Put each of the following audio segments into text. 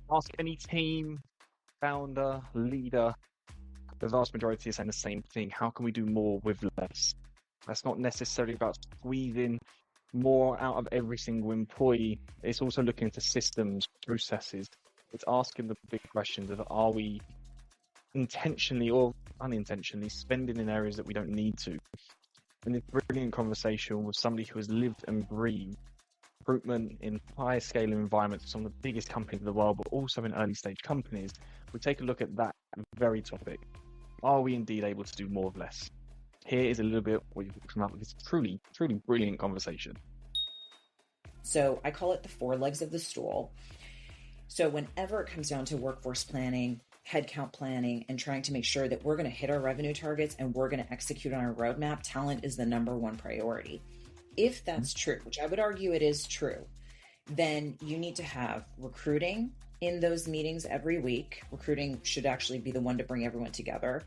Ask any team, founder, leader, the vast majority is saying the same thing. How can we do more with less? That's not necessarily about squeezing more out of every single employee. It's also looking into systems, processes. It's asking the big questions of, are we intentionally or unintentionally spending in areas that we don't need to? And this brilliant conversation with somebody who has lived and breathed recruitment in high scale environments, some of the biggest companies in the world, but also in early stage companies, we take a look at that very topic. Are we indeed able to do more with less? Here is a little bit what you've come up with this truly, truly brilliant conversation. So I call it the 4 legs of the stool. So whenever it comes down to workforce planning, headcount planning, and trying to make sure that we're going to hit our revenue targets and we're going to execute on our roadmap, talent is the number one priority. If that's true, which I would argue it is true, then you need to have recruiting in those meetings every week. Recruiting should actually be the one to bring everyone together.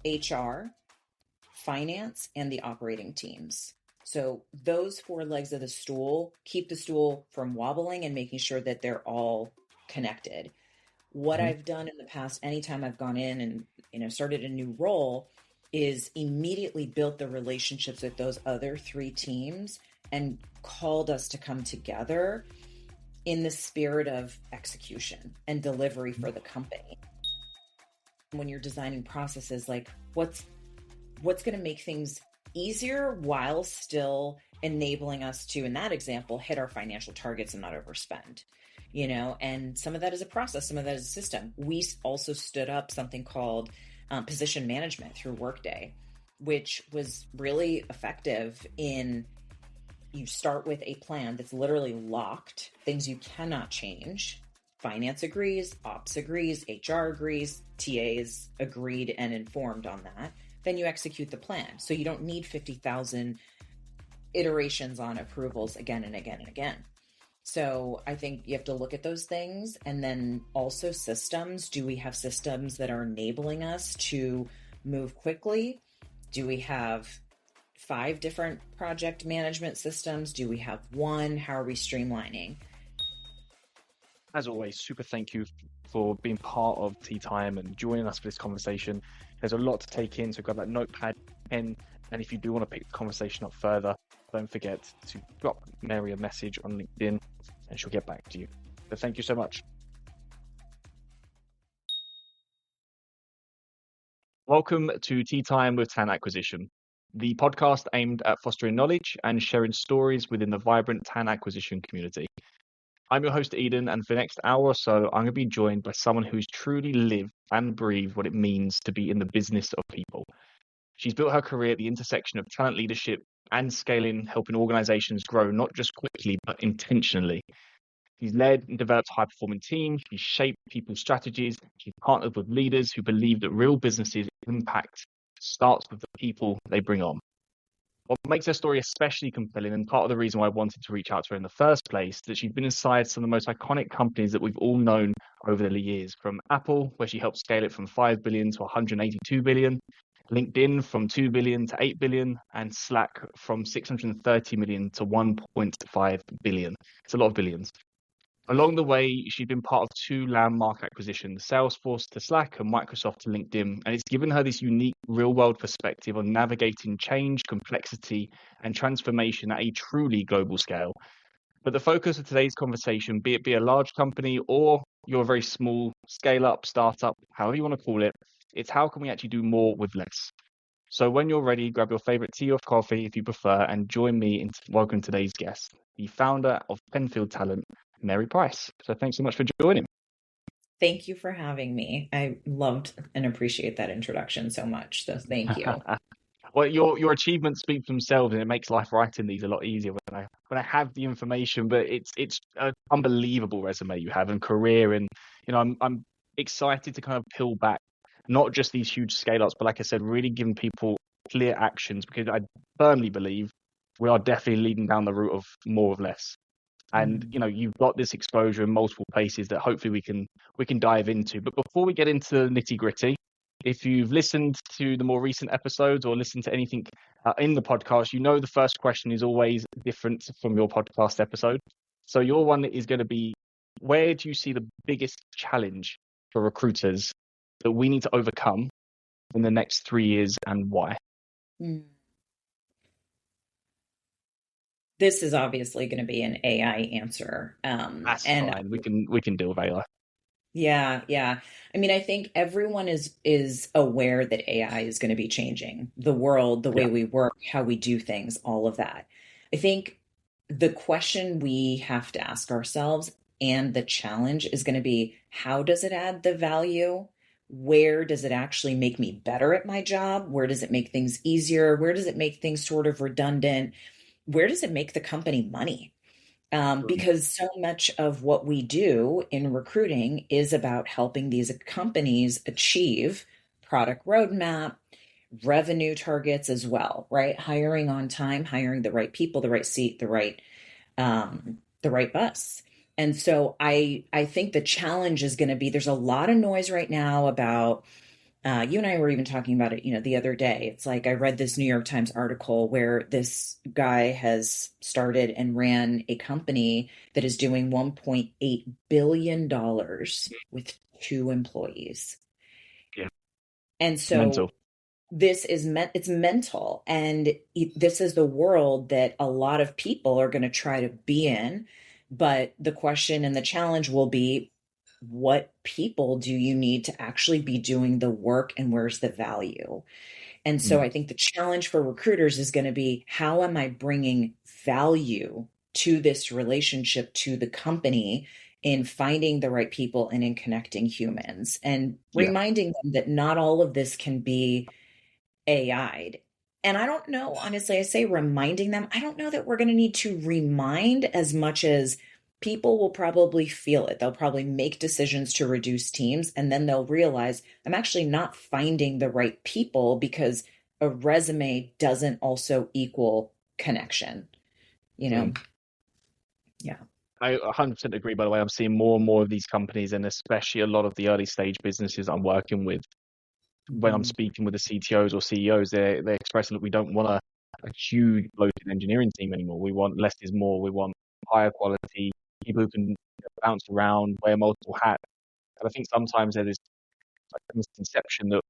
HR, finance, and the operating teams. So those 4 legs of the stool keep the stool from wobbling and making sure that they're all connected. What I've done in the past, anytime I've gone in and started a new role, is immediately built the relationships with those other 3 teams and called us to come together in the spirit of execution and delivery for the company. When you're designing processes, like what's going to make things easier while still enabling us to, in that example, hit our financial targets and not overspend, and some of that is a process, some of that is a system. We also stood up something called position management through Workday, which was really effective in, you start with a plan that's literally locked, things you cannot change. Finance agrees, ops agrees, HR agrees, TAs agreed and informed on that. Then you execute the plan. So you don't need 50,000 iterations on approvals again and again and again. So I think you have to look at those things. And then also systems. Do we have systems that are enabling us to move quickly? Do we have 5 different project management systems? Do we have 1? How are we streamlining? As always, super thank you for being part of Tea Time and joining us for this conversation. There's a lot to take in, so grab that notepad, pen, and if you do want to pick the conversation up further, don't forget to drop Mary a message on LinkedIn and she'll get back to you. So thank you so much. Welcome to Tea Time with Talent Acquisition, the podcast aimed at fostering knowledge and sharing stories within the vibrant talent acquisition community. I'm your host, Eden, and for the next hour or so, I'm going to be joined by someone who's truly lived and breathed what it means to be in the business of people. She's built her career at the intersection of talent leadership and scaling, helping organizations grow not just quickly, but intentionally. She's led and developed high-performing teams. She's shaped people's strategies. She's partnered with leaders who believe that real businesses' impact starts with the people they bring on. What makes her story especially compelling, and part of the reason why I wanted to reach out to her in the first place, that she's been inside some of the most iconic companies that we've all known over the years, from Apple, where she helped scale it from 5 billion to 182 billion, LinkedIn from 2 billion to 8 billion, and Slack from 630 million to 1.5 billion. It's a lot of billions. Along the way, she's been part of 2 landmark acquisitions, Salesforce to Slack and Microsoft to LinkedIn, and it's given her this unique real-world perspective on navigating change, complexity, and transformation at a truly global scale. But the focus of today's conversation, be it a large company or you're a very small scale-up, startup, however you want to call it, it's how can we actually do more with less? So when you're ready, grab your favorite tea or coffee if you prefer, and join me in welcoming today's guest, the founder of Penfield Talent, Mary Price. So thanks so much for joining. Thank you for having me. I loved and appreciate that introduction so much. So thank you. Well, your achievements speak for themselves, and it makes life writing these a lot easier when I have the information. But it's an unbelievable resume you have and career, and I'm excited to kind of peel back not just these huge scale ups, but like I said, really giving people clear actions, because I firmly believe we are definitely leading down the route of more of less. And you've got this exposure in multiple places that hopefully we can dive into. But before we get into the nitty gritty, if you've listened to the more recent episodes or listened to anything in the podcast, the first question is always different from your podcast episode. So your one is going to be where do you see the biggest challenge for recruiters that we need to overcome in the next 3 years, and why? Mm. This is obviously going to be an AI answer. That's And fine. We can deal with AI. yeah, yeah. I mean, I think everyone is aware that AI is going to be changing the world, the Yeah. way we work, how we do things, all of that. I think the question we have to ask ourselves and the challenge is going to be, how does it add the value? Where does it actually make me better at my job? Where does it make things easier? Where does it make things sort of redundant? Where does it make the company money? Mm. Because so much of what we do in recruiting is about helping these companies achieve product roadmap, revenue targets as well, right? Hiring on time, hiring the right people, the right seat, the right bus. And so I think the challenge is going to be, there's a lot of noise right now about you and I were even talking about it, the other day. It's like I read this New York Times article where this guy has started and ran a company that is doing $1.8 billion with 2 employees. Yeah. And It's mental. so it's mental. And this is the world that a lot of people are going to try to be in. But the question and the challenge will be, what people do you need to actually be doing the work, and where's the value? And so Mm. I think the challenge for recruiters is going to be, how am I bringing value to this relationship, to the company, in finding the right people and in connecting humans, and Yeah. reminding them that not all of this can be AI'd. And I don't know, honestly, I say reminding them. I don't know that we're going to need to remind as much as people will probably feel it. They'll probably make decisions to reduce teams, and then they'll realize, I'm actually not finding the right people, because a resume doesn't also equal connection, you know? Mm. Yeah. I 100% agree, by the way. I'm seeing more and more of these companies, and especially a lot of the early stage businesses I'm working with. When I'm Mhm. speaking with the CTOs or CEOs, they're expressing that we don't want a huge bloated engineering team anymore. We want less is more. We want higher quality people who can bounce around, wear multiple hats. And I think sometimes there is like a misconception that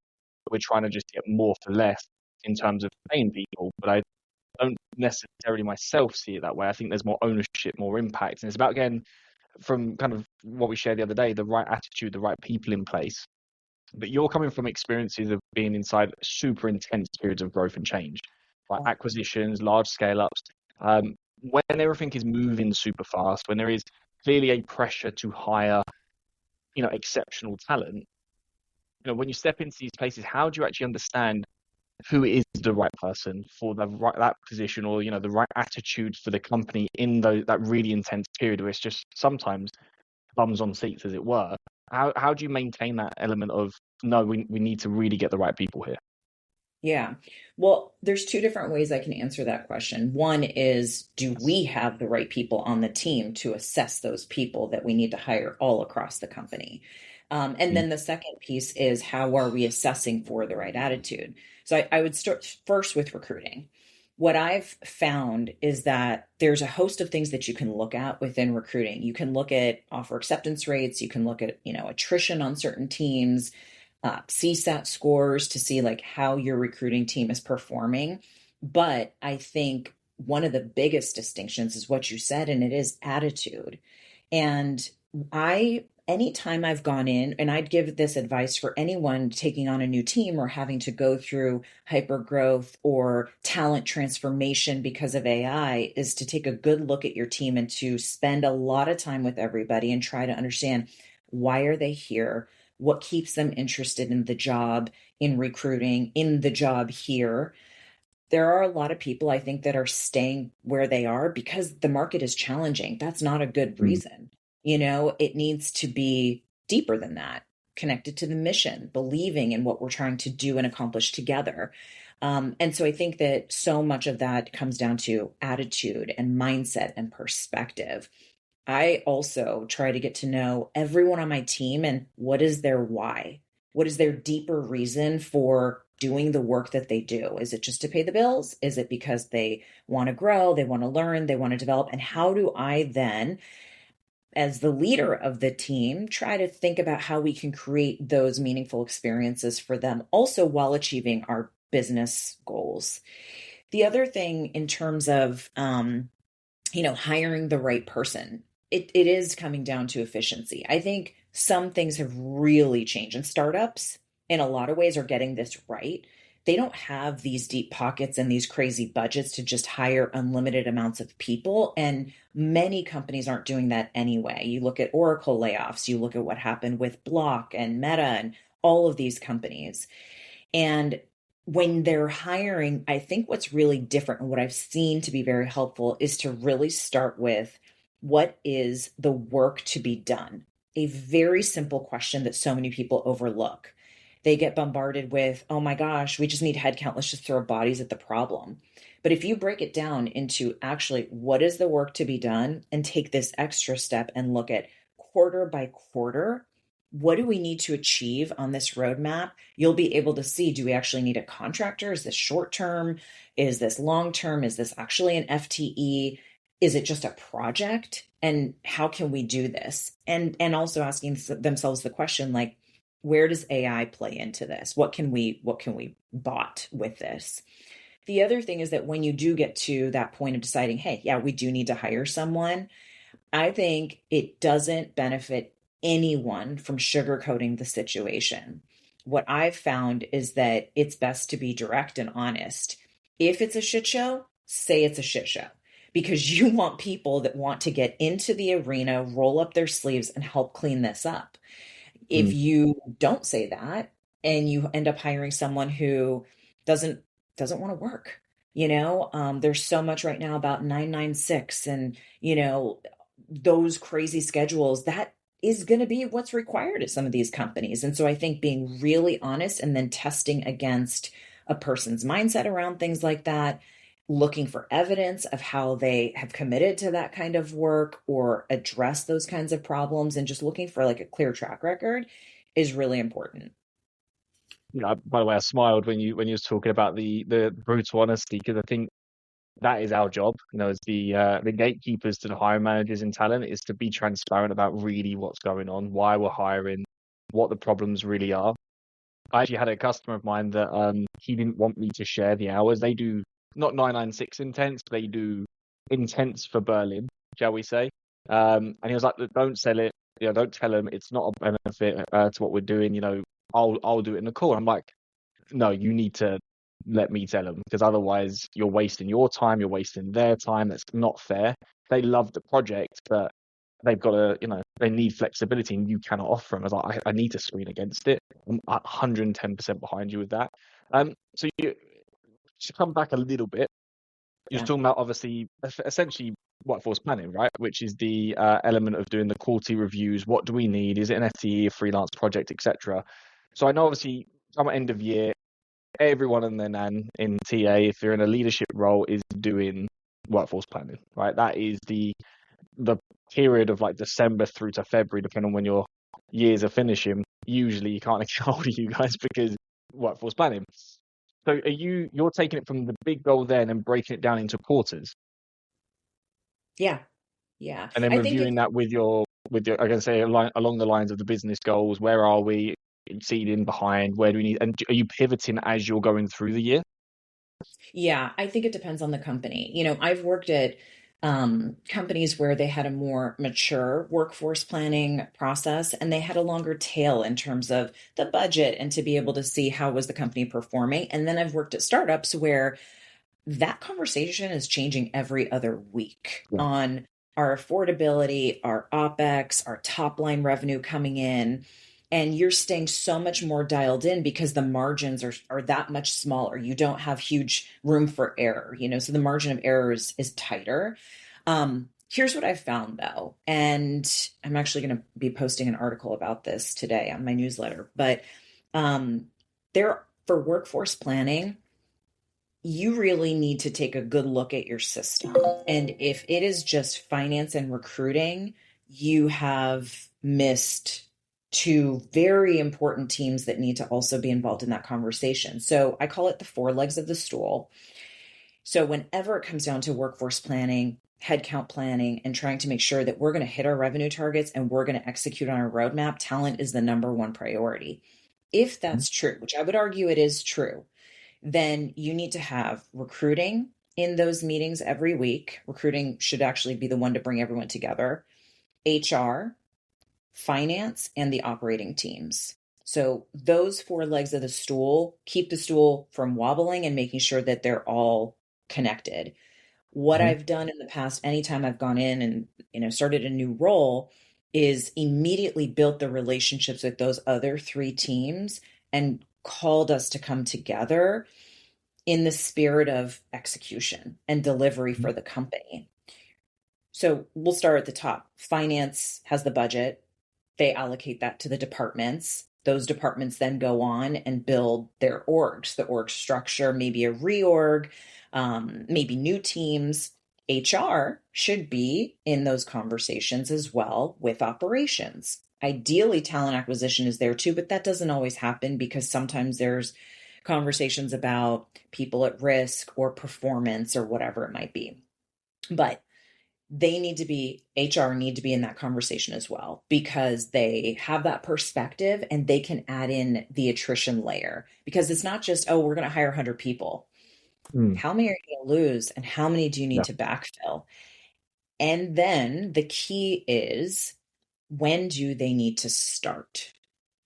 we're trying to just get more for less in terms of paying people, but I don't necessarily myself see it that way. I think there's more ownership, more impact, and it's about getting, from kind of what we shared the other day, the right attitude, the right people in place. But you're coming from experiences of being inside super intense periods of growth and change, like acquisitions, large scale ups. When everything is moving super fast, when there is clearly a pressure to hire, exceptional talent, when you step into these places, how do you actually understand who is the right person for that position, or the right attitude for the company in that really intense period where it's just sometimes bums on seats, as it were? How do you maintain that element of, no, we need to really get the right people here? Yeah. Well, there's two different ways I can answer that question. One is, do we have the right people on the team to assess those people that we need to hire all across the company? And Mm. then the second piece is, how are we assessing for the right attitude? So I would start first with recruiting. What I've found is that there's a host of things that you can look at within recruiting. You can look at offer acceptance rates. You can look at, attrition on certain teams, CSAT scores, to see like how your recruiting team is performing. But I think one of the biggest distinctions is what you said, and it is attitude. And anytime I've gone in, and I'd give this advice for anyone taking on a new team or having to go through hyper growth or talent transformation because of AI, is to take a good look at your team and to spend a lot of time with everybody and try to understand, why are they here? What keeps them interested in the job, in recruiting, in the job here? There are a lot of people, I think, that are staying where they are because the market is challenging. That's not a good Mm. reason. It needs to be deeper than that, connected to the mission, believing in what we're trying to do and accomplish together. And so I think that so much of that comes down to attitude and mindset and perspective. I also try to get to know everyone on my team, and what is their why? What is their deeper reason for doing the work that they do? Is it just to pay the bills? Is it because they want to grow, they want to learn, they want to develop? And how do I then as the leader of the team, try to think about how we can create those meaningful experiences for them, also while achieving our business goals. The other thing in terms of, hiring the right person, it is coming down to efficiency. I think some things have really changed, and startups in a lot of ways are getting this right. They don't have these deep pockets and these crazy budgets to just hire unlimited amounts of people. And many companies aren't doing that anyway. You look at Oracle layoffs, you look at what happened with Block and Meta and all of these companies. And when they're hiring, I think what's really different and what I've seen to be very helpful is to really start with what is the work to be done? A very simple question that so many people overlook. They get bombarded with, oh my gosh, we just need headcount. Let's just throw bodies at the problem. But if you break it down into actually what is the work to be done and take this extra step and look at quarter by quarter, what do we need to achieve on this roadmap? You'll be able to see, do we actually need a contractor? Is this short term? Is this long term? Is this actually an FTE? Is it just a project? And how can we do this? And also asking themselves the question, like, where does AI play into this? What can we bot with this? The other thing is that when you do get to that point of deciding, hey, yeah, we do need to hire someone, I think it doesn't benefit anyone from sugarcoating the situation. What I've found is that it's best to be direct and honest. If it's a shit show, say it's a shit show, because you want people that want to get into the arena, roll up their sleeves, and help clean this up. If you don't say that and you end up hiring someone who doesn't want to work, there's so much right now about 996 and, those crazy schedules, that is going to be what's required at some of these companies. And so I think being really honest and then testing against a person's mindset around things like that, looking for evidence of how they have committed to that kind of work or address those kinds of problems, and just looking for like a clear track record is really important. By the way, I smiled when you was talking about the brutal honesty, because I think that is our job, as the gatekeepers to the hiring managers in talent, is to be transparent about really what's going on, why we're hiring, what the problems really are. I actually had a customer of mine that he didn't want me to share the hours. They do not 996 intense, they do intense for Berlin, shall we say. And he was like, don't sell it, don't tell them, it's not a benefit to what we're doing, I'll do it in the call. I'm like, no, you need to let me tell them, because otherwise you're wasting your time, you're wasting their time. That's not fair. They love the project, but they've got to, they need flexibility, and you cannot offer them. I was like, I need to screen against it. I'm 110% behind you with that. So you should come back a little bit. You're talking about, obviously, essentially workforce planning, right? Which is the element of doing the quality reviews. What do we need? Is it an FTE, a freelance project, etc.? So I know, obviously, come end of year, everyone and their nan in TA, if they're in a leadership role, is doing workforce planning, right? That is the period of like December through to February, depending on when your years are finishing. Usually you can't get hold of you guys because workforce planning. So you're taking it from the big goal then and breaking it down into quarters? Yeah. And then reviewing that with your I can say along the lines of the business goals. Where are we exceeding, behind? Where do we need? And are you pivoting as you're going through the year? Yeah, I think it depends on the company. I've worked at companies where they had a more mature workforce planning process, and they had a longer tail in terms of the budget and to be able to see how was the company performing. And then I've worked at startups where that conversation is changing every other week on our affordability, our OpEx, our top line revenue coming in. And you're staying so much more dialed in because the margins are that much smaller. You don't have huge room for error, so the margin of error is tighter. Here's what I've found though, and I'm actually going to be posting an article about this today on my newsletter, but for workforce planning, you really need to take a good look at your system. And if it is just finance and recruiting, you have missed two very important teams that need to also be involved in that conversation. So I call it the four legs of the stool. So whenever it comes down to workforce planning, headcount planning and trying to make sure that we're going to hit our revenue targets and we're going to execute on our roadmap, talent is the number one priority. If that's true, which I would argue it is true, then you need to have recruiting in those meetings every week. Recruiting should actually be the one to bring everyone together. HR, finance, and the operating teams. So those four legs of the stool keep the stool from wobbling and making sure that they're all connected. What I've done in the past, anytime I've gone in and started a new role, is immediately built the relationships with those other three teams and called us to come together in the spirit of execution and delivery for the company. So we'll start at the top. Finance has the budget. They allocate that to the departments. Those departments then go on and build their orgs, the org structure, maybe a reorg, maybe new teams. HR should be in those conversations as well with operations. Ideally, talent acquisition is there too, but that doesn't always happen because sometimes there's conversations about people at risk or performance or whatever it might be. But they need to be, HR need to be in that conversation as well because they have that perspective and they can add in the attrition layer because it's not just, oh, we're going to hire 100 people. How many are you going to lose and how many do you need to backfill? And then the key is, when do they need to start?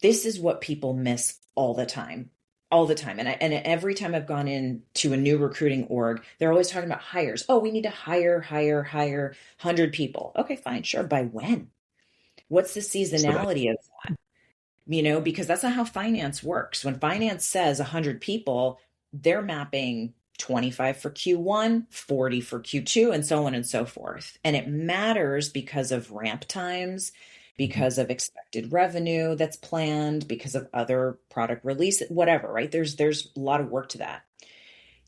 This is what people miss all the time. All the time. And every time I've gone into a new recruiting org, they're always talking about hires. Oh, we need to hire 100 people. Okay, fine. Sure. By when? What's the seasonality of that? Because that's not how finance works. When finance says 100 people, they're mapping 25 for Q1, 40 for Q2, and so on and so forth. And it matters because of ramp times, because of expected revenue that's planned, because of other product release, whatever, right? There's a lot of work to that.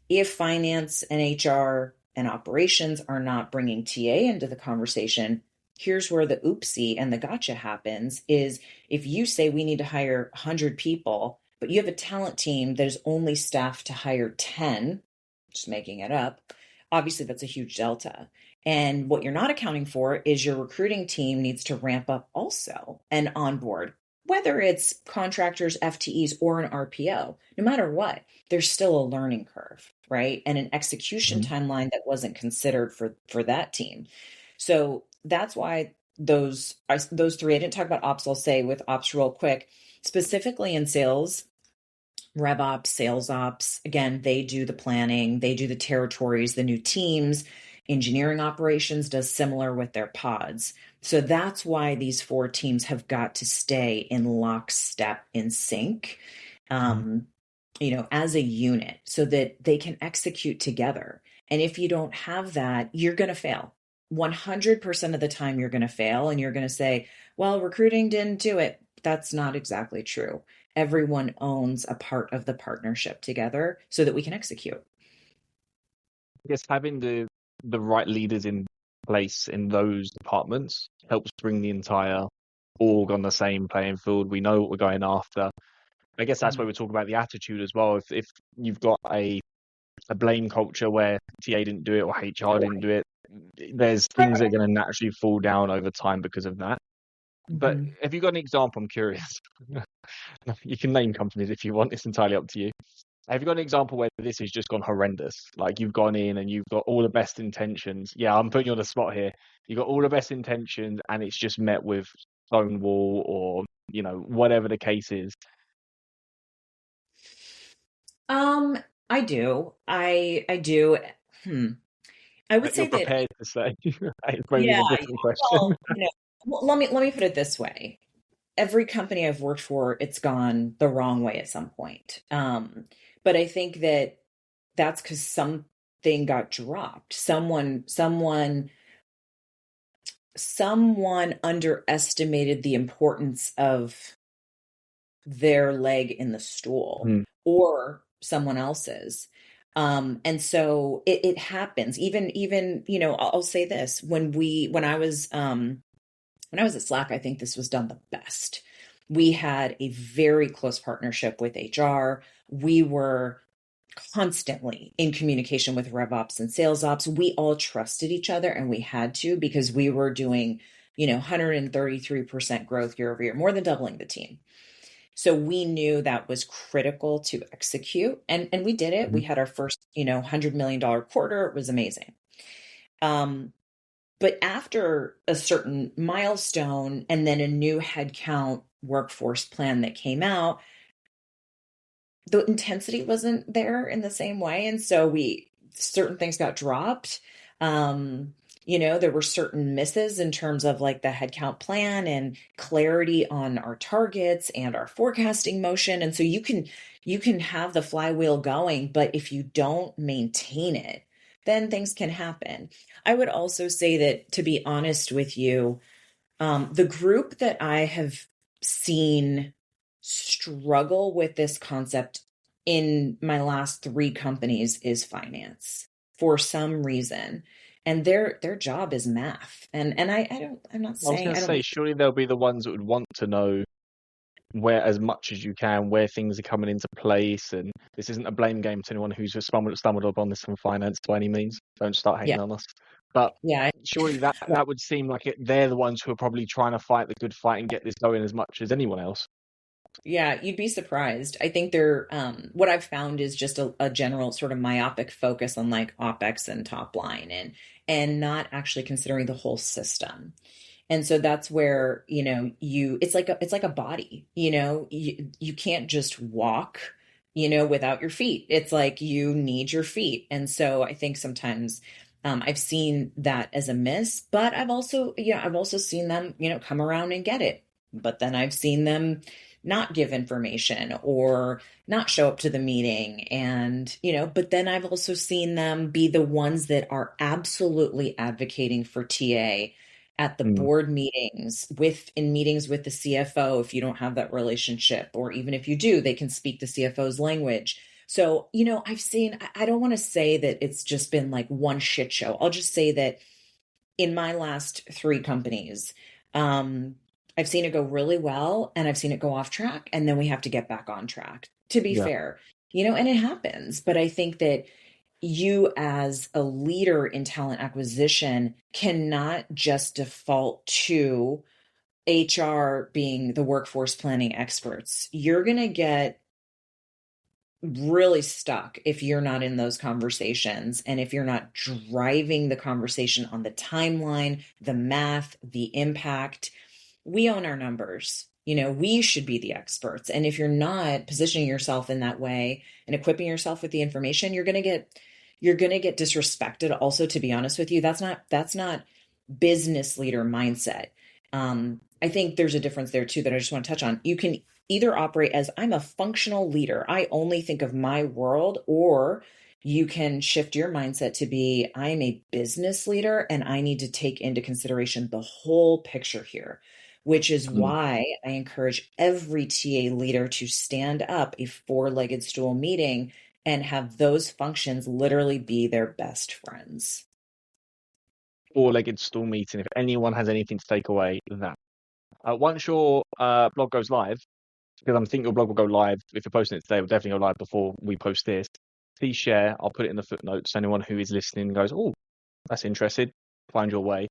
If finance and HR and operations are not bringing TA into the conversation, here's where the oopsie and the gotcha happens is if you say we need to hire 100 people, but you have a talent team that is only staffed to hire 10, just making it up, obviously that's a huge delta. And what you're not accounting for is your recruiting team needs to ramp up also and onboard, whether it's contractors, FTEs, or an RPO. No matter what, there's still a learning curve, right? And an execution timeline that wasn't considered for that team. So that's why those three, I didn't talk about ops, I'll say with ops real quick, specifically in sales, rev ops, sales ops, again, they do the planning, they do the territories, the new teams. Engineering operations does similar with their pods. So that's why these four teams have got to stay in lockstep, in sync, as a unit so that they can execute together. And if you don't have that, you're going to fail. 100% of the time you're going to fail and you're going to say, well, recruiting didn't do it. That's not exactly true. Everyone owns a part of the partnership together so that we can execute. I guess having the right leaders in place in those departments helps bring the entire org on the same playing field. We know what we're going after. I guess that's why we talk about the attitude as well. If you've got a blame culture where TA didn't do it or HR didn't do it, there's things that are going to naturally fall down over time because of that. But have you got an example? I'm curious. You can name companies if you want. It's entirely up to you. Have you got an example where this has just gone horrendous? Like you've gone in and you've got all the best intentions. Yeah, I'm putting you on the spot here. You've got all the best intentions and it's just met with stonewall or, whatever the case is. I do. I do. I would say you're prepared to say. It's maybe yeah, a different question. Well, let me put it this way. Every company I've worked for, it's gone the wrong way at some point. But I think that's because something got dropped. Someone underestimated the importance of their leg in the stool or someone else's. And so it happens. Even, I'll say this, when I was at Slack, I think this was done the best. We had a very close partnership with HR. We were constantly in communication with rev ops and sales ops. We all trusted each other, and we had to, because we were doing, 133% growth year over year, more than doubling the team. So we knew that was critical to execute, and we did it. We had our first, $100 million quarter. It was amazing. But after a certain milestone and then a new headcount workforce plan that came out, the intensity wasn't there in the same way. And so certain things got dropped. There were certain misses in terms of like the headcount plan and clarity on our targets and our forecasting motion. And so you can have the flywheel going, but if you don't maintain it, then things can happen. I would also say that, to be honest with you, the group that I have seen struggle with this concept in my last 3 companies is finance, for some reason. And their job is math. And I'm not I was saying going I to don't. say, surely they'll be the ones that would want to know where, as much as you can, where things are coming into place. And this isn't a blame game to anyone who's just stumbled upon this from finance by any means. Don't start hating Yeah. on us. But Yeah. surely that would seem like they're the ones who are probably trying to fight the good fight and get this going as much as anyone else. Yeah, you'd be surprised. I think what I've found is just a general sort of myopic focus on like OpEx and top line, and not actually considering the whole system. And so that's where, it's like a body, you can't just walk, without your feet. It's like you need your feet. And so I think sometimes I've seen that as a miss, but I've also seen them, come around and get it. But then I've seen them not give information or not show up to the meeting. And, but then I've also seen them be the ones that are absolutely advocating for TA at the board meetings, in meetings with the CFO. If you don't have that relationship, or even if you do, they can speak the CFO's language. So, I don't want to say that it's just been like one shit show. I'll just say that in my last 3 companies, I've seen it go really well, and I've seen it go off track, and then we have to get back on track, to be fair, and it happens. But I think that you, as a leader in talent acquisition, cannot just default to HR being the workforce planning experts. You're going to get really stuck if you're not in those conversations, and if you're not driving the conversation on the timeline, the math, the impact. We own our numbers. We should be the experts. And if you're not positioning yourself in that way and equipping yourself with the information, you're going to get disrespected. Also, to be honest with you, that's not business leader mindset. I think there's a difference there too that I just want to touch on. You can either operate as, I'm a functional leader, I only think of my world, or you can shift your mindset to be, I'm a business leader and I need to take into consideration the whole picture here, which is why I encourage every TA leader to stand up a 4-legged stool meeting and have those functions literally be their best friends. 4-legged stool meeting. If anyone has anything to take away, that. Once your blog goes live, because I'm thinking your blog will go live, if you're posting it today, it will definitely go live before we post this. Please share. I'll put it in the footnotes. Anyone who is listening goes, oh, that's interesting. Find your way.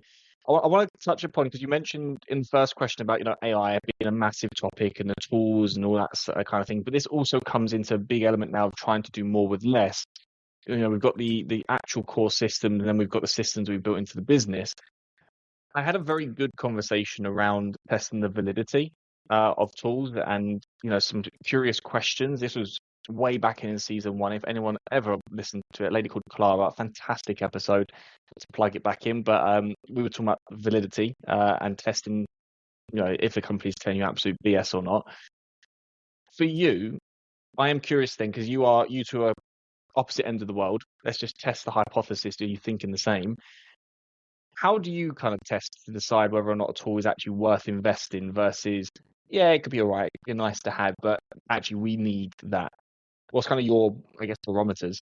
I want to touch upon, because you mentioned in the first question about AI being a massive topic and the tools and all that kind of thing. But this also comes into a big element now of trying to do more with less. We've got the actual core system, and then we've got the systems we've built into the business. I had a very good conversation around testing the validity of tools, and some curious questions. This was way back in season 1. If anyone ever listened to it, a lady called Clara, fantastic episode, to plug it back in. But we were talking about validity and testing, if the company's telling you absolute BS or not. For you, I am curious then, because you two are opposite ends of the world. Let's just test the hypothesis. Do you thinking the same? How do you kind of test to decide whether or not a tool is actually worth investing versus, yeah, it could be all right, it's nice to have, but actually we need that? What's kind of your, I guess, barometers?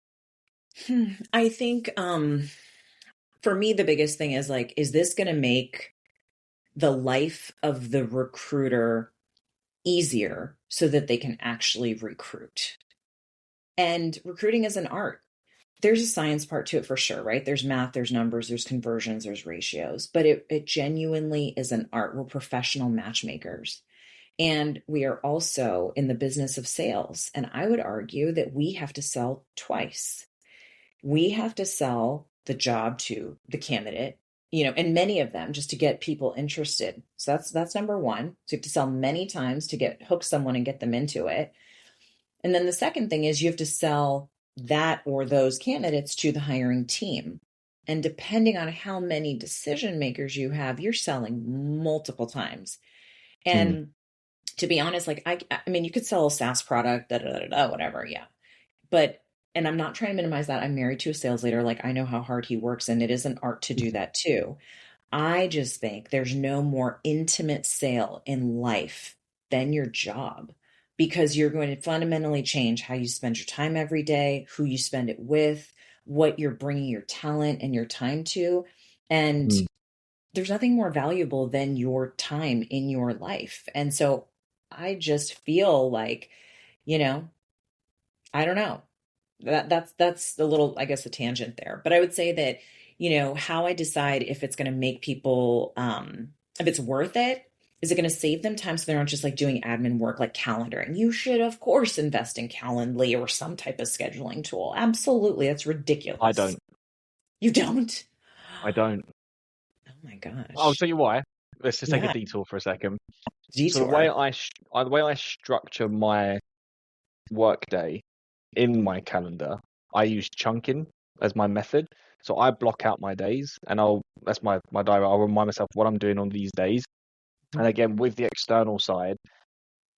I think for me, the biggest thing is like, is this going to make the life of the recruiter easier so that they can actually recruit? And recruiting is an art. There's a science part to it for sure, right? There's math, there's numbers, there's conversions, there's ratios, but it genuinely is an art. We're professional matchmakers. And we are also in the business of sales. And I would argue that we have to sell twice. We have to sell the job to the candidate, and many of them just to get people interested. So that's number one. So you have to sell many times to hook someone and get them into it. And then the second thing is you have to sell that or those candidates to the hiring team. And depending on how many decision makers you have, you're selling multiple times. And to be honest, like I mean, you could sell a SaaS product, whatever, yeah. But and I'm not trying to minimize that. I'm married to a sales leader. Like I know how hard he works, and it is an art to do that too. I just think there's no more intimate sale in life than your job, because you're going to fundamentally change how you spend your time every day, who you spend it with, what you're bringing your talent and your time to. And there's nothing more valuable than your time in your life. And so I just feel like, I don't know. That's a little, I guess, a tangent there. But I would say that, how I decide if it's going to make people, if it's worth it, is it going to save them time so they're not just like doing admin work like calendar? And you should, of course, invest in Calendly or some type of scheduling tool. Absolutely. That's ridiculous. I don't. You don't? I don't. Oh my gosh. I'll tell you why. Let's just take Yeah. a detour for a second. Detour. So the way I structure my workday in my calendar, I use chunking as my method. So I block out my days, and that's my diary. I'll remind myself what I'm doing on these days. And again, with the external side,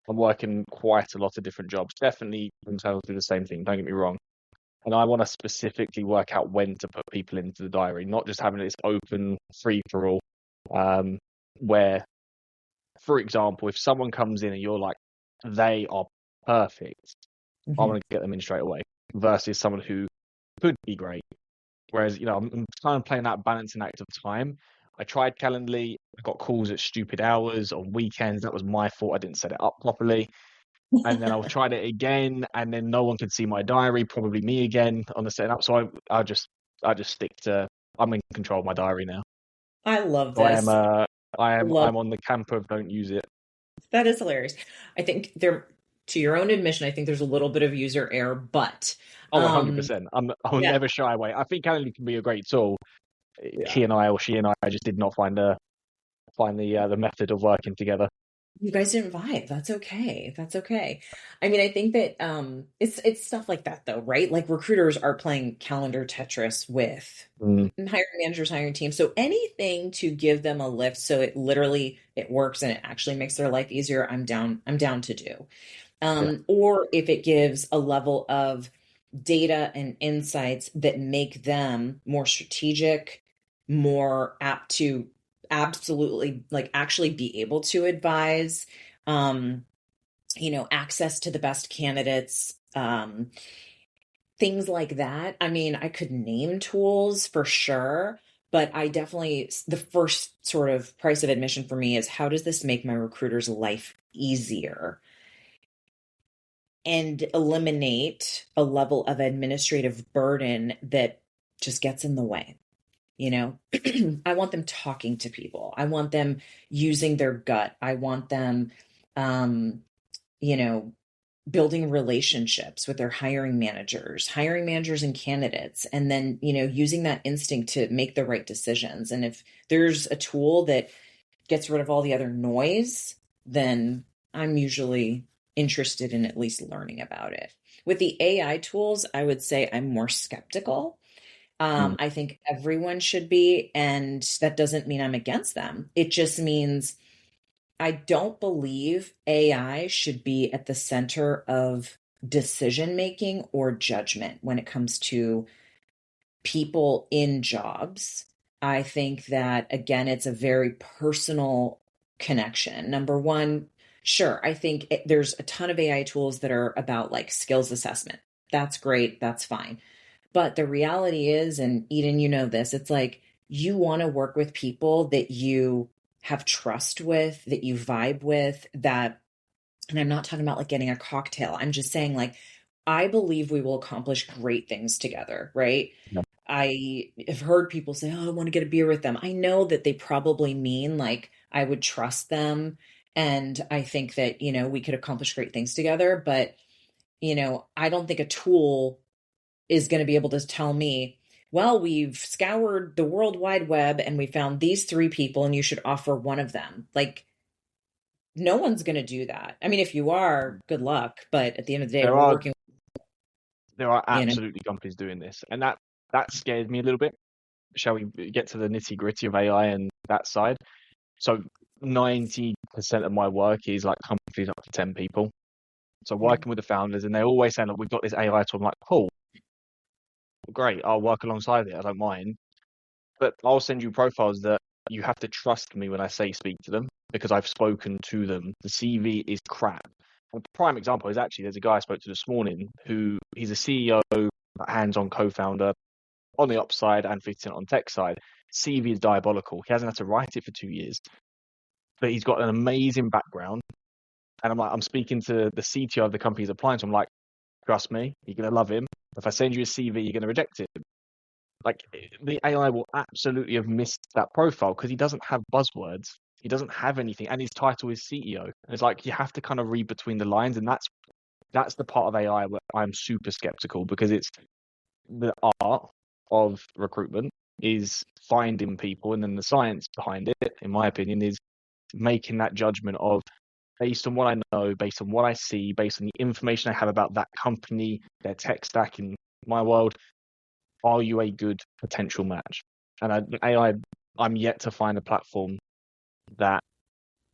I'm working quite a lot of different jobs. Definitely internal do the same thing. Don't get me wrong. And I want to specifically work out when to put people into the diary, not just having this open free for all. Where, for example, if someone comes in and you're like, they are perfect, I want to get them in straight away, versus someone who could be great. Whereas, I'm kind of playing that balancing act of time. I tried Calendly, I got calls at stupid hours on weekends. That was my fault. I didn't set it up properly. And then I tried it again, and then no one could see my diary, probably me again on the setup. So I just stick to, I'm in control of my diary now. I love So this. I'm on the camp of don't use it. That is hilarious. I think to your own admission, I think there's a little bit of user error, but 100%. I'll never shy away. I think Calendly can be a great tool. Yeah. She and I just did not find the method of working together. You guys didn't vibe. That's okay. That's okay. I mean, I think that it's stuff like that though, right? Like recruiters are playing calendar Tetris with hiring managers, hiring teams. So anything to give them a lift so it works and it actually makes their life easier, I'm down to do. Or if it gives a level of data and insights that make them more strategic, more apt to absolutely like actually be able to advise, access to the best candidates, things like that. I mean, I could name tools for sure, but the first sort of price of admission for me is how does this make my recruiter's life easier and eliminate a level of administrative burden that just gets in the way. I want them talking to people. I want them using their gut. I want them, building relationships with their hiring managers and candidates, and then, using that instinct to make the right decisions. And if there's a tool that gets rid of all the other noise, then I'm usually interested in at least learning about it. With the AI tools, I would say I'm more skeptical. I think everyone should be, and that doesn't mean I'm against them. It just means I don't believe AI should be at the center of decision making or judgment when it comes to people in jobs. I think that, again, it's a very personal connection. Number one, sure, I think there's a ton of AI tools that are about like skills assessment. That's great. That's fine. But the reality is, and Eden, you know this, it's like you want to work with people that you have trust with, that you vibe with, and I'm not talking about like getting a cocktail. I'm just saying like I believe we will accomplish great things together, right? Yeah. I have heard people say, "Oh, I want to get a beer with them." I know that they probably mean like I would trust them, and I think that, we could accomplish great things together, but I don't think a tool is going to be able to tell me, well, we've scoured the World Wide Web and we found these three people and you should offer one of them. Like, no one's going to do that. I mean, if you are, good luck. But at the end of the day, There we're are working, you know. absolutely companies doing this, and that scares me a little bit. Shall we get to the nitty gritty of AI and that side? So 90% of my work is like companies up to 10 people. So Mhm. working with the founders, and they're always saying, "Look, we've got this AI tool." I'm like, cool, great, I'll work alongside it. I don't mind. But I'll send you profiles that you have to trust me when I say speak to them because I've spoken to them. The CV is crap. A prime example is actually there's a guy I spoke to this morning who he's a CEO, hands-on co-founder on the ops side and 50% on tech side. CV is diabolical. He hasn't had to write it for 2 years, but he's got an amazing background. And I'm speaking to the CTO of the company he's applying to. I'm like, trust me, you're gonna love him. If I send you a CV, you're gonna reject it. Like the AI will absolutely have missed that profile because he doesn't have buzzwords. He doesn't have anything, and his title is CEO. And it's like you have to kind of read between the lines, and that's the part of AI where I'm super skeptical because it's the art of recruitment is finding people, and then the science behind it, in my opinion, is making that judgment of based on what I know, based on what I see, based on the information I have about that company, their tech stack in my world, are you a good potential match? And AI, I'm yet to find a platform that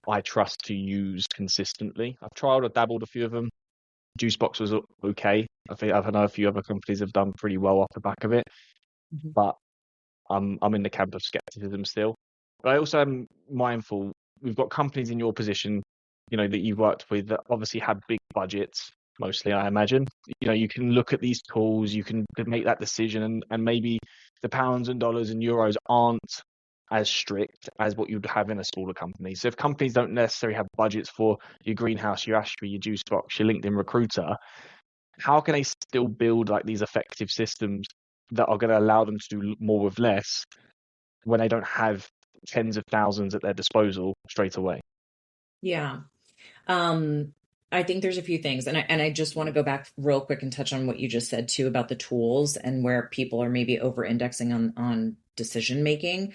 I trust to use consistently. I've tried or dabbled a few of them. Juicebox was okay. I know a few other companies have done pretty well off the back of it, Mhm. but I'm in the camp of skepticism still. But I also am mindful. We've got companies in your position, that you've worked with that obviously have big budgets. Mostly, I imagine. You can look at these tools, you can make that decision, and maybe the pounds and dollars and euros aren't as strict as what you'd have in a smaller company. So if companies don't necessarily have budgets for your greenhouse, your Ashby, your juice box, your LinkedIn recruiter, how can they still build like these effective systems that are going to allow them to do more with less when they don't have tens of thousands at their disposal straight away? Yeah. Um, I think there's a few things, and I just want to go back real quick and touch on what you just said too about the tools and where people are maybe over indexing on decision making.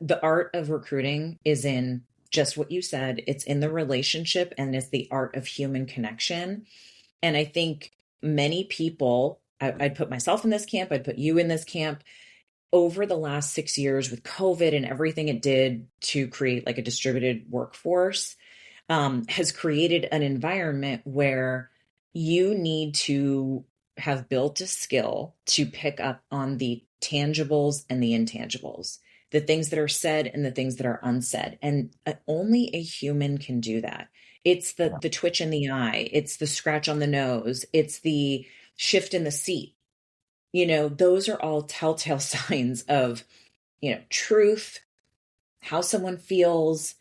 The art of recruiting is in just what you said. It's in the relationship and it's the art of human connection. And I think many people, I'd put myself in this camp, I'd put you in this camp, over the last 6 years with COVID and everything it did to create like a distributed workforce, has created an environment where you need to have built a skill to pick up on the tangibles and the intangibles, the things that are said and the things that are unsaid. And only a human can do that. It's the twitch in the eye, it's the scratch on the nose, it's the shift in the seat. Those are all telltale signs of, truth, how someone feels,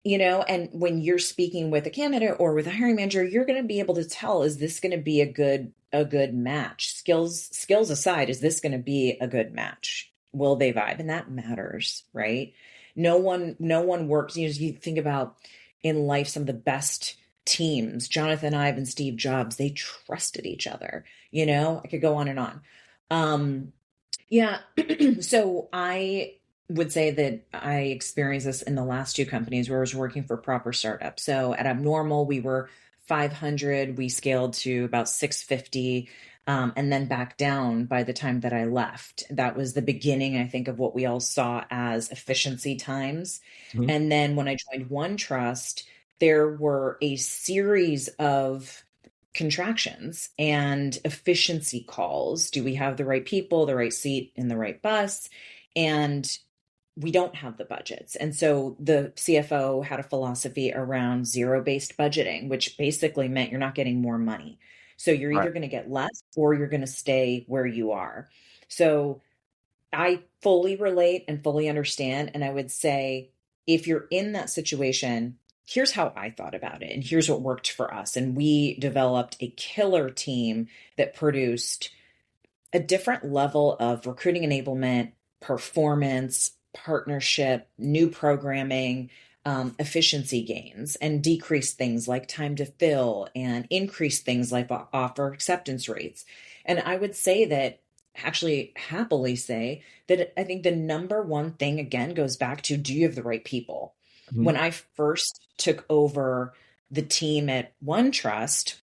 and when you're speaking with a candidate or with a hiring manager, you're going to be able to tell, is this going to be a good match? Skills aside, is this going to be a good match? Will they vibe? And that matters, right? No one works. You think about in life, some of the best teams, Jonathan Ive and Steve Jobs, they trusted each other. I could go on and on. Yeah. So I would say that I experienced this in the last two companies where I was working for proper startup. So at Abnormal, we were 500, we scaled to about 650, and then back down by the time that I left. That was the beginning, I think, of what we all saw as efficiency times. Mhm. And then when I joined OneTrust, there were a series of contractions and efficiency calls. Do we have the right people, the right seat in the right bus? And we don't have the budgets. And so the CFO had a philosophy around zero-based budgeting, which basically meant you're not getting more money. So you're Right. either going to get less or you're going to stay where you are. So I fully relate and fully understand. And I would say if you're in that situation, here's how I thought about it, and here's what worked for us. And we developed a killer team that produced a different level of recruiting enablement, performance, partnership, new programming, efficiency gains, and decrease things like time to fill and increase things like offer acceptance rates. And I would say that, actually happily say that I think the number one thing again goes back to, do you have the right people? Mhm. When I first took over the team at OneTrust,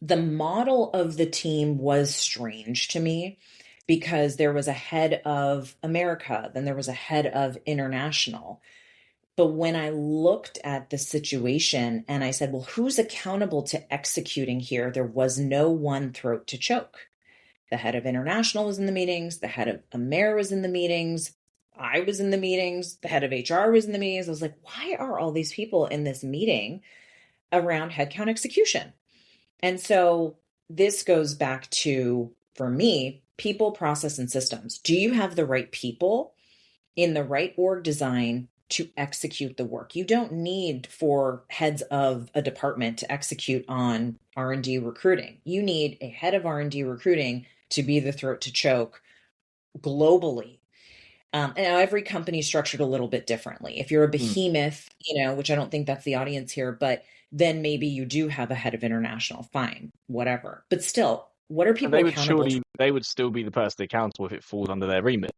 the model of the team was strange to me because there was a head of America, then there was a head of international. But when I looked at the situation and I said, well, who's accountable to executing here? There was no one throat to choke. The head of international was in the meetings, the head of Amer was in the meetings, I was in the meetings, the head of HR was in the meetings. I was like, why are all these people in this meeting around headcount execution? And so this goes back to, for me, people, process, and systems. Do you have the right people in the right org design to execute the work? You don't need for heads of a department to execute on R&D recruiting. You need a head of R&D recruiting to be the throat to choke globally. And now every company is structured a little bit differently. If you're a behemoth, which I don't think that's the audience here, but then maybe you do have a head of international, fine, whatever. But still, what are And people accountable to? they would still be the person accountable if it falls under their remit,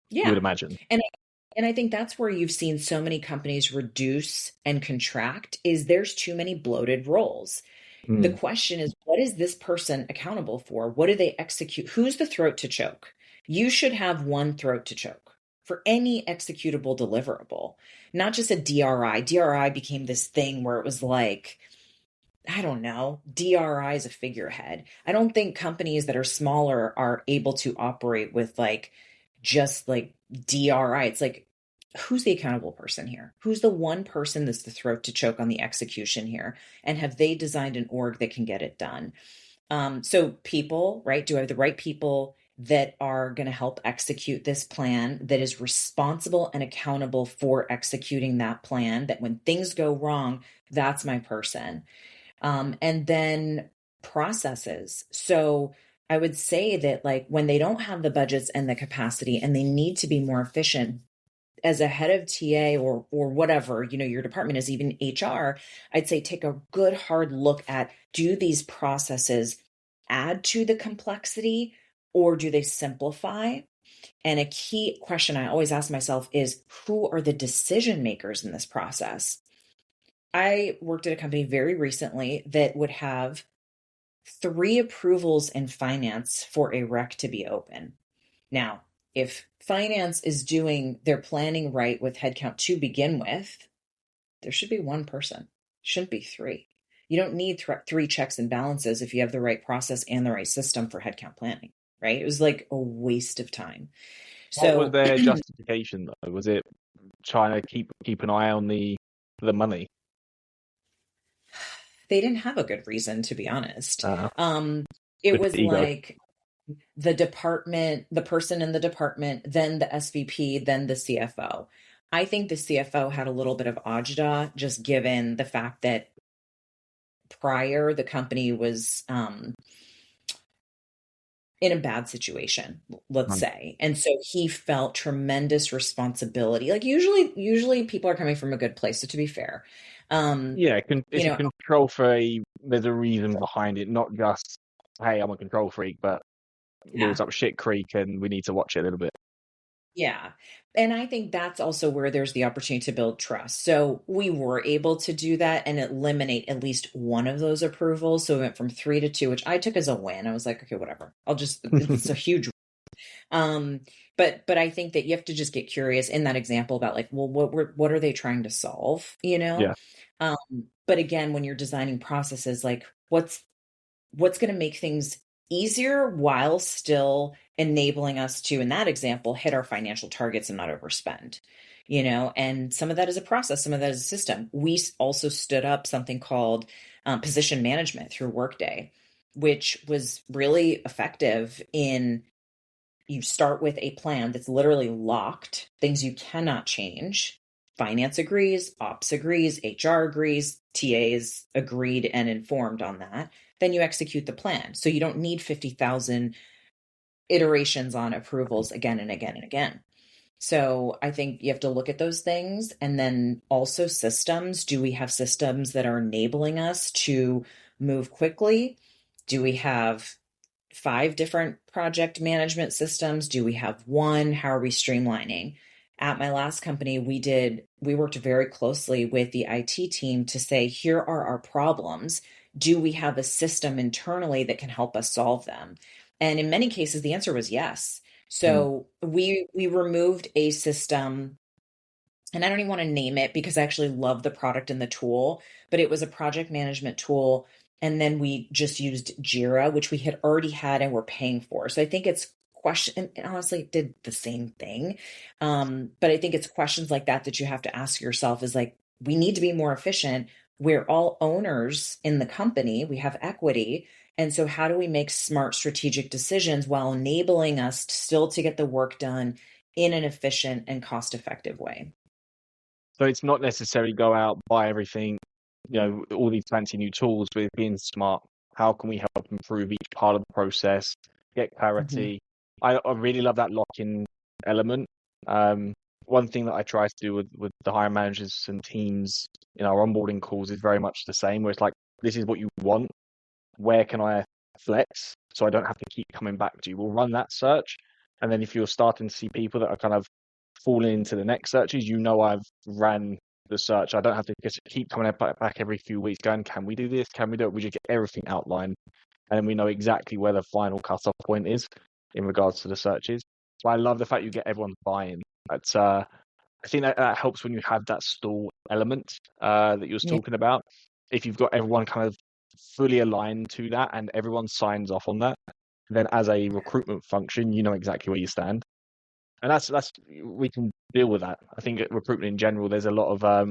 you would Yeah. imagine. And I think that's where you've seen so many companies reduce and contract, is there's too many bloated roles. The Mm. question is, what is this person accountable for? What do they execute? Who's the throat to choke? You should have one throat to choke for any executable deliverable, not just a DRI. DRI became this thing where it was like, I don't know, DRI is a figurehead. I don't think companies that are smaller are able to operate with just like DRI. It's like, who's the accountable person here? Who's the one person that's the throat to choke on the execution here? And have they designed an org that can get it done? So people, right? Do I have the right people that are going to help execute this plan, that is responsible and accountable for executing that plan, that when things go wrong, that's my person. And then processes. So I would say that when they don't have the budgets and the capacity and they need to be more efficient, as a head of TA or whatever, your department is, even HR, I'd say take a good hard look at, do these processes add to the complexity or do they simplify? And a key question I always ask myself is, who are the decision makers in this process? I worked at a company very recently that would have 3 approvals in finance for a rec to be open. Now, if finance is doing their planning right with headcount to begin with, there should be one person. Shouldn't be 3. You don't need 3 checks and balances if you have the right process and the right system for headcount planning, right? It was like a waste of time. What was So their justification though? Was it trying to keep an eye on the money? they didn't have a good reason, to be honest. Uh, It with was ego. like the department, the person in the department, then the SVP, then the CFO. I think the CFO had a little bit of agita, just given the fact that prior the company was in a bad situation, let's say. And so he felt tremendous responsibility. Like usually people are coming from a good place. So to be fair, Yeah, it's a control freak. There's a reason behind it, not just, hey, I'm a control freak, but yeah. wheels up shit creek and we need to watch it a little bit. Yeah. And I think that's also where there's the opportunity to build trust. So we were able to do that and eliminate at least one of those approvals. So we went from 3 to 2, which I took as a win. I was like, okay, whatever. It's a huge. But I think that you have to just get curious in that example about well, what are they trying to solve? Yeah. But again, when you're designing processes, what's going to make things easier while still enabling us to, in that example, hit our financial targets and not overspend, and some of that is a process, some of that is a system. We also stood up something called position management through Workday, which was really effective in, you start with a plan that's literally locked, things you cannot change, finance agrees, ops agrees, HR agrees, TAs agreed and informed on that, then you execute the plan. So you don't need 50,000 iterations on approvals again and again and again. So I think you have to look at those things. And then also systems. Do we have systems that are enabling us to move quickly? Do we have 5 different project management systems? Do we have one? How are we streamlining? At my last company, we worked very closely with the IT team to say, here are our problems. Do we have a system internally that can help us solve them? And in many cases, the answer was yes. So we removed a system, and I don't even want to name it because I actually love the product and the tool, but it was a project management tool. And then we just used Jira, which we had already had and were paying for. So I think it's question, and honestly, it did the same thing. But I think it's questions like that you have to ask yourself is like, we need to be more efficient. We're all owners in the company. We have equity. And so how do we make smart strategic decisions while enabling us still to get the work done in an efficient and cost-effective way? So it's not necessarily go out, buy everything, all these fancy new tools, with being smart. How can we help improve each part of the process, get clarity? I really love that lock-in element. One thing that I try to do with the hiring managers and teams in our onboarding calls is very much the same, where it's like, this is what you want. Where can I flex so I don't have to keep coming back to you? We'll run that search. And then if you're starting to see people that are kind of falling into the next searches, I've ran the search. I don't have to just keep coming back every few weeks going, can we do this? Can we do it? We just get everything outlined. And then we know exactly where the final cutoff point is in regards to the searches. So I love the fact you get everyone's buy-in. That's I think that helps when you have that stool element that you was Yeah. talking about. If you've got everyone kind of fully aligned to that and everyone signs off on that, then as a recruitment function, you know exactly where you stand. And that's we can deal with that. I think at recruitment in general, there's a lot of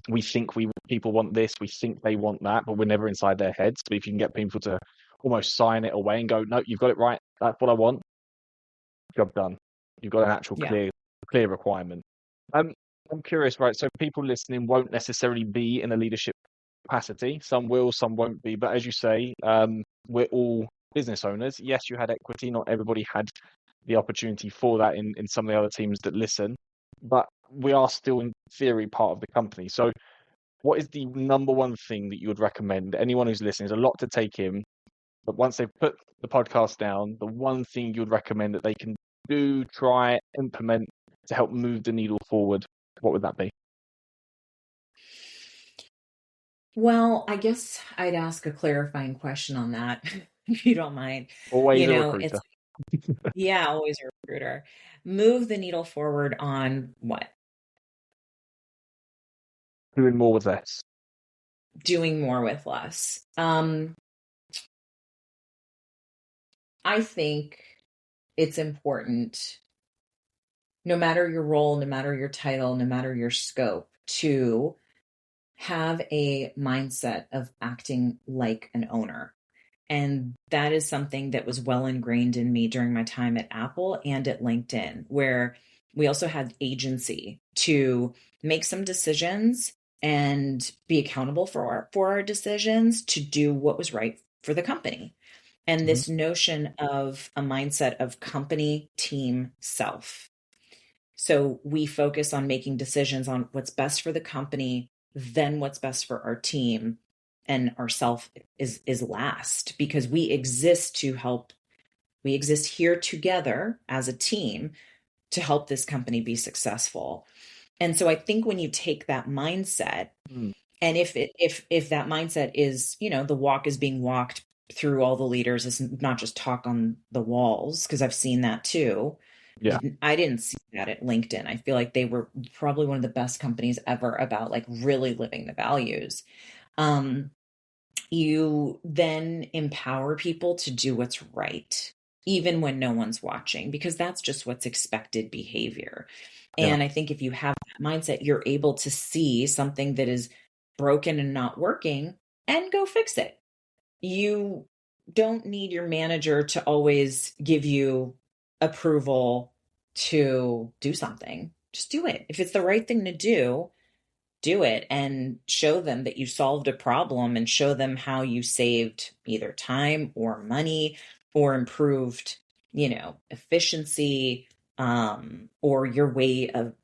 we think people want this, we think they want that, but we're never inside their heads. But if you can get people to almost sign it away and go, no, you've got it right, that's what I want, job done. You've got an actual clear requirement. I'm curious, right? So people listening won't necessarily be in a leadership capacity. Some will, some won't be. But as you say, we're all business owners. Yes, you had equity. Not everybody had the opportunity for that in some of the other teams that listen. But we are still, in theory, part of the company. So what is the number one thing that you would recommend? Anyone who's listening, there's a lot to take in. But once they've put the podcast down, the one thing you would recommend that they can do, try, implement to help move the needle forward, what would that be? Well, I guess I'd ask a clarifying question on that, if you don't mind. Always You a know, recruiter. it's, yeah, always a recruiter. Move the needle forward on what? Doing more with less. Doing more with less. I think it's important, no matter your role, no matter your title, no matter your scope, to have a mindset of acting like an owner. And that is something that was well ingrained in me during my time at Apple and at LinkedIn, where we also had agency to make some decisions and be accountable for our decisions to do what was right for the company. And this notion of a mindset of company, team, self. So we focus on making decisions on what's best for the company, then what's best for our team, and ourself is last, because we exist here together as a team to help this company be successful. And so I think when you take that mindset, and if that mindset is, the walk is being walked through all the leaders, it's not just talk on the walls, because I've seen that too. Yeah. I didn't see that at LinkedIn. I feel like they were probably one of the best companies ever about like really living the values. You then empower people to do what's right, even when no one's watching, because that's just what's expected behavior. And I think if you have that mindset, you're able to see something that is broken and not working and go fix it. You don't need your manager to always give you approval to do something. just do it. If it's the right thing to do it and show them that you solved a problem and show them how you saved either time or money or improved, efficiency, or your way of,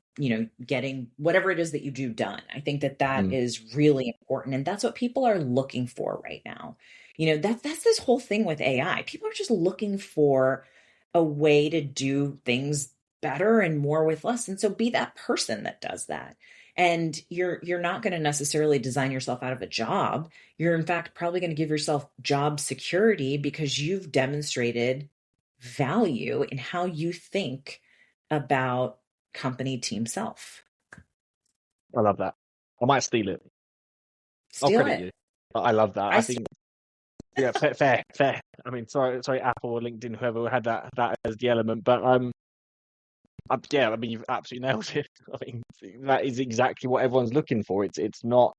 getting whatever it is that you do done. I think that that Mm. is really important. And that's what people are looking for right now. That's this whole thing with AI. People are just looking for a way to do things better and more with less. And so be that person that does that. And you're not going to necessarily design yourself out of a job. You're in fact probably going to give yourself job security because you've demonstrated value in how you think about company team self. I love that. I might steal it. I'll Steal credit it. you. I love that. I I think, yeah, fair. I mean, sorry, Apple or LinkedIn, whoever had that as the element, but yeah, I mean, you've absolutely nailed it. I mean, that is exactly what everyone's looking for. It's not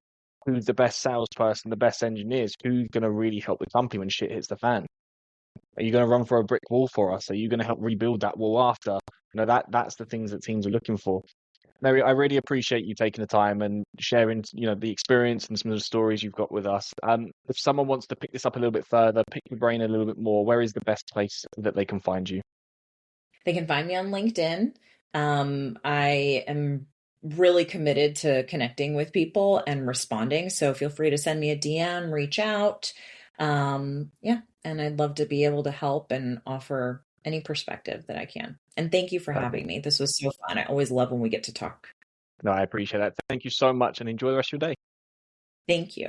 who's the best salesperson, the best engineers, who's going to really help the company when shit hits the fan. Are you going to run for a brick wall for us? Are you going to help rebuild that wall after? That's the things that teams are looking for. Mary, I really appreciate you taking the time and sharing, the experience and some of the stories you've got with us. If someone wants to pick this up a little bit further, pick your brain a little bit more, where is the best place that they can find you? They can find me on LinkedIn. I am really committed to connecting with people and responding. So feel free to send me a DM, reach out. Yeah, and I'd love to be able to help and offer any perspective that I can. And thank you for Perfect. having me. This was so fun. I always love when we get to talk. No, I appreciate that. Thank you so much and enjoy the rest of your day. Thank you.